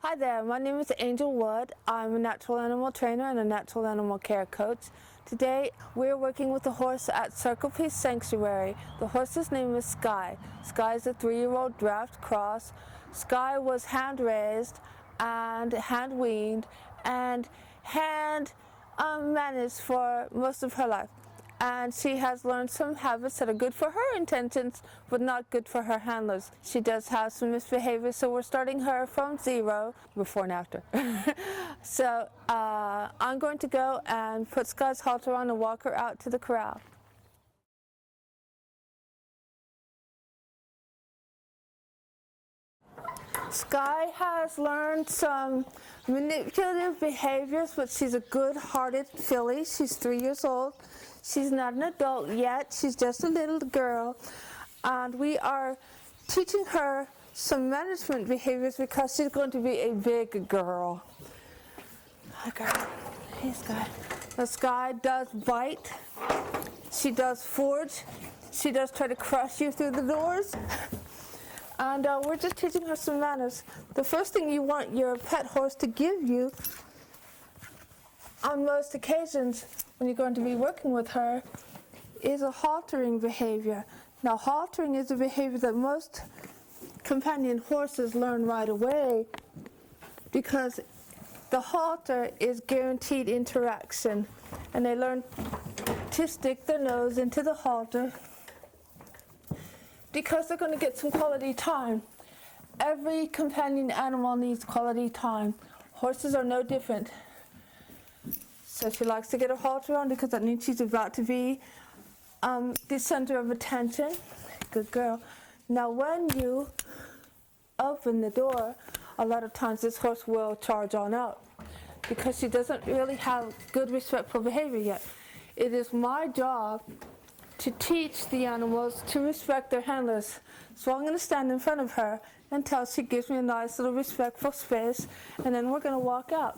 Hi there, my name is Angele. I'm a natural animal trainer and a natural animal care coach. Today we're working with a horse at Circle Peace Sanctuary. The horse's name is Skye. Skye is a 3-year-old draft cross. Skye was hand raised and hand weaned and hand managed for most of her life. And she has learned some habits that are good for her intentions, but not good for her handlers. She does have some misbehavior, so we're starting her from 0, before and after. So I'm going to go and put Skye's halter on and walk her out to the corral. Skye has learned some manipulative behaviors, but she's a good-hearted filly. She's 3 years old. She's not an adult yet. She's just a little girl. And we are teaching her some management behaviors because she's going to be a big girl. Hi, girl. Hey, Skye. Now, Skye does bite. She does forge. She does try to crush you through the doors. And we're just teaching her some manners. The first thing you want your pet horse to give you on most occasions when you're going to be working with her is a haltering behavior. Now, haltering is a behavior that most companion horses learn right away because the halter is guaranteed interaction, and they learn to stick their nose into the halter because they're going to get some quality time. Every companion animal needs quality time. Horses are no different. So she likes to get her halter on because that means she's about to be the center of attention. Good girl. Now when you open the door, a lot of times this horse will charge on out because she doesn't really have good respectful behavior yet. It is my job to teach the animals to respect their handlers. So I'm going to stand in front of her until she gives me a nice little respectful space, and then we're going to walk out.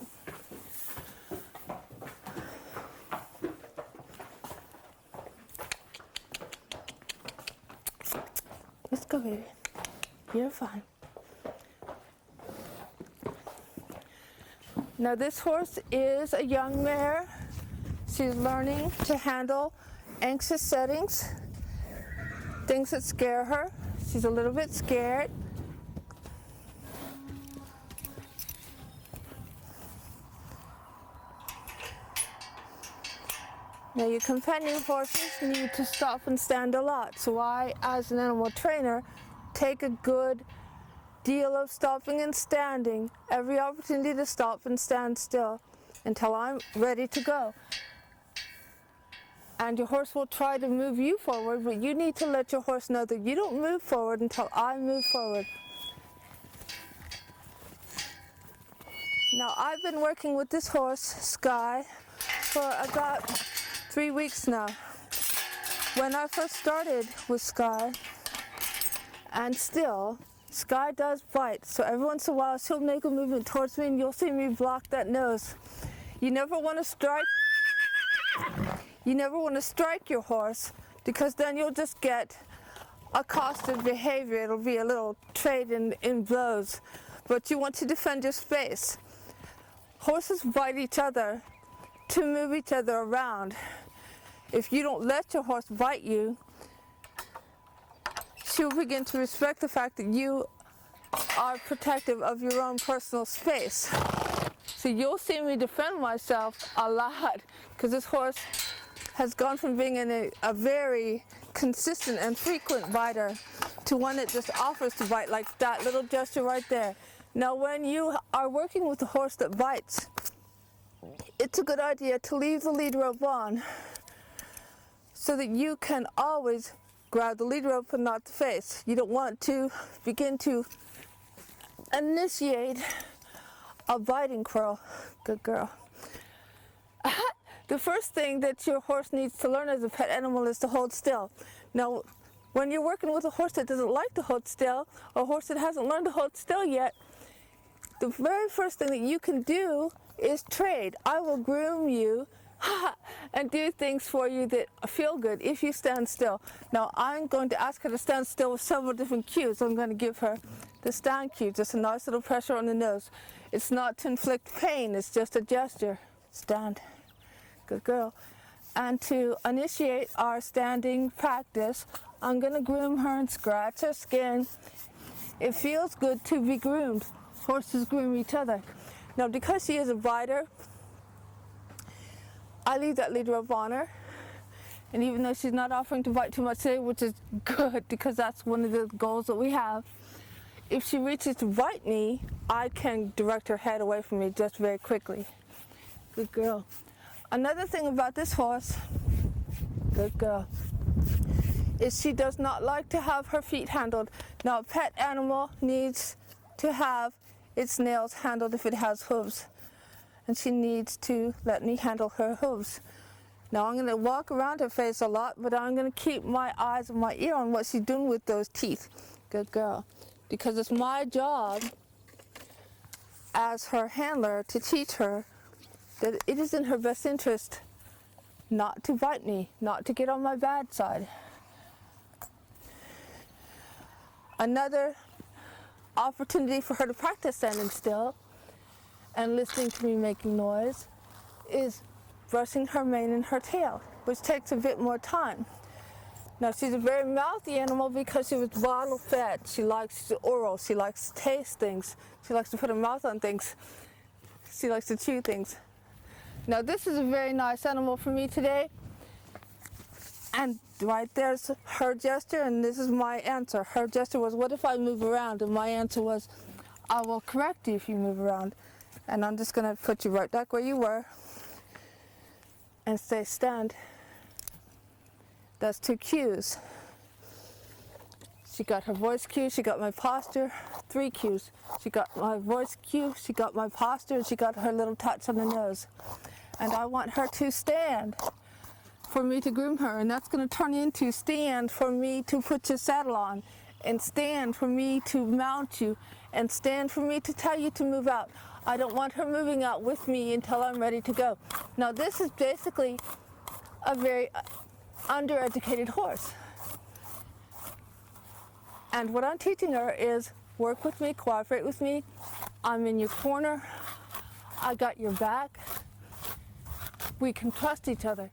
Let's go, baby. You're fine. Now this horse is a young mare. She's learning to handle anxious settings, things that scare her. She's a little bit scared. Now your companion horses need to stop and stand a lot, so I, as an animal trainer, take a good deal of stopping and standing, every opportunity to stop and stand still until I'm ready to go. And your horse will try to move you forward, but you need to let your horse know that you don't move forward until I move forward. Now I've been working with this horse, Skye, for about 3 weeks now. When I first started with Skye, and still, Skye does bite, so every once in a while she'll make a movement towards me and you'll see me block that nose. You never want to strike your horse because then you'll just get accosted behavior. It'll be a little trade in blows, but you want to defend your space. Horses bite each other to move each other around. If you don't let your horse bite you, she'll begin to respect the fact that you are protective of your own personal space. So you'll see me defend myself a lot because this horse has gone from being a very consistent and frequent biter to one that just offers to bite, like that little gesture right there. Now when you are working with a horse that bites, it's a good idea to leave the lead rope on so that you can always grab the lead rope and not the face. You don't want to begin to initiate a biting quarrel. Good girl. The first thing that your horse needs to learn as a pet animal is to hold still. Now, when you're working with a horse that doesn't like to hold still, or a horse that hasn't learned to hold still yet, the very first thing that you can do is trade. I will groom you and do things for you that feel good if you stand still. Now I'm going to ask her to stand still with several different cues. I'm going to give her the stand cue, just a nice little pressure on the nose. It's not to inflict pain, it's just a gesture. Stand. Good girl. And to initiate our standing practice, I'm going to groom her and scratch her skin. It feels good to be groomed. Horses groom each other. Now, because she is a rider, I leave that lead rope on her. And even though she's not offering to bite too much today, which is good because that's one of the goals that we have, if she reaches to bite me, I can direct her head away from me just very quickly. Good girl. Another thing about this horse, good girl, is she does not like to have her feet handled. Now, a pet animal needs to have its nails handled if it has hooves, and she needs to let me handle her hooves. Now, I'm going to walk around her face a lot, but I'm going to keep my eyes and my ear on what she's doing with those teeth. Good girl. Because it's my job as her handler to teach her that it is in her best interest not to bite me, not to get on my bad side. Another opportunity for her to practice standing still and listening to me making noise is brushing her mane and her tail, which takes a bit more time. Now, she's a very mouthy animal because she was bottle fed. She likes oral, she likes to taste things, she likes to put her mouth on things, she likes to chew things. Now, this is a very nice animal for me today. And right there's her gesture, and this is my answer. Her gesture was, what if I move around? And my answer was, I will correct you if you move around. And I'm just going to put you right back where you were and say stand. That's 2 cues. She got her voice cue, she got my posture, 3 cues. She got my voice cue, she got my posture, and she got her little touch on the nose. And I want her to stand for me to groom her, and that's going to turn into stand for me to put your saddle on, and stand for me to mount you, and stand for me to tell you to move out. I don't want her moving out with me until I'm ready to go. Now, this is basically a very undereducated horse. And what I'm teaching her is work with me, cooperate with me. I'm in your corner. I got your back. We can trust each other.